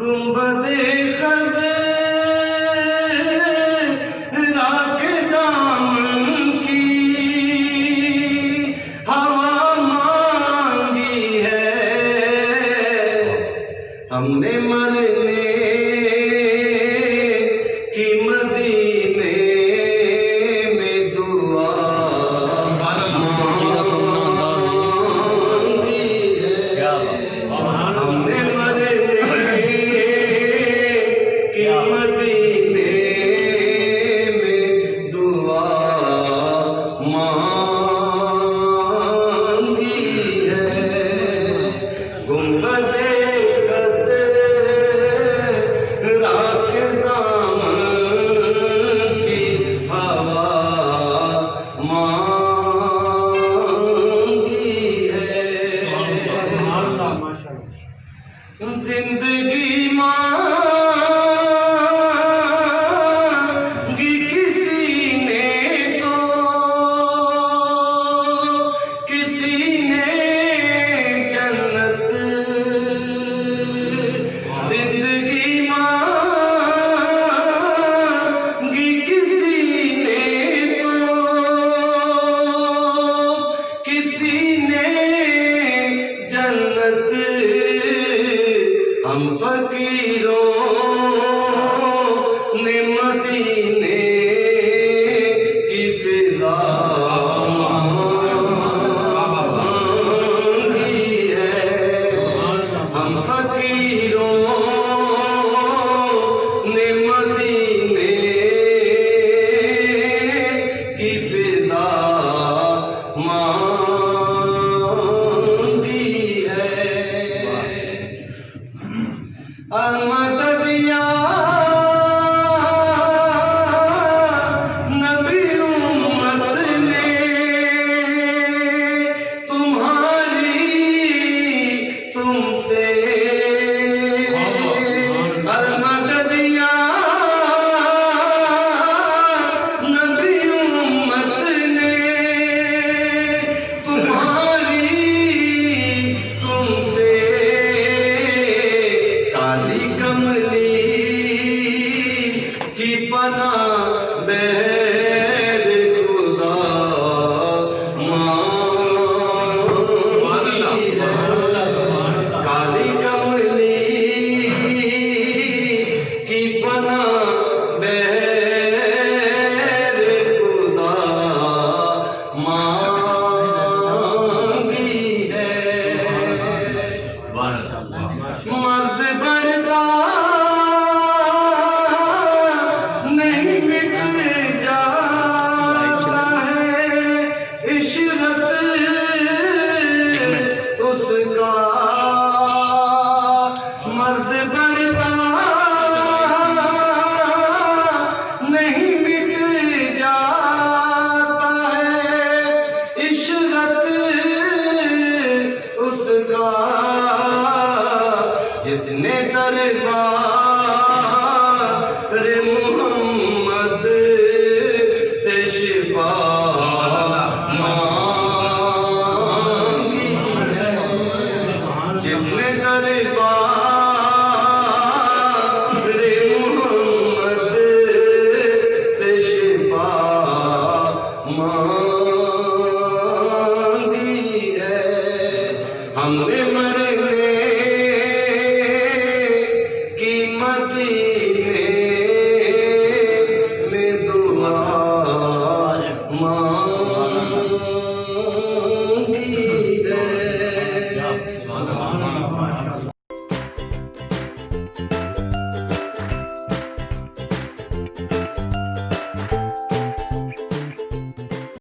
گنبد خضرا کے دامن کی ہوا مانگی ہے، ہم نے مرنے کی مدینے میں دعا مانگی ہے، ہم نے مرنے کی مدینے میں دعا مانگی ہے، گنبد زندگی مانگی کسی نے تو کسی نے جنت، زندگی مانگی کسی نے تو کسی نے جنت، ہم فقیروں نے مدینے کی فضا مانگی ہے، ہم فقیروں نے مدینے کی فضا مانگی ہے، المدد یا نبی امت نے تمہاری تم سے، المدد یا نبی امت نے تمہاری تم سے، کالی کملی کی پناہ بہر خدا مانگی ہے، کالی کملی کی پناہ بہر خدا مانگی ہے، مرد بڑھتا نہیں مٹ جاتا ہے، عشرت اس کا، مرد بڑھتا نہیں مٹ جاتا ہے، عشرت اس کا، جس نے دربار محمد سے شفا مانگی ہے، جس نے دربار محمد سے شفا مانگی ہے، ہم نے مرنے کی مدینے میں دعا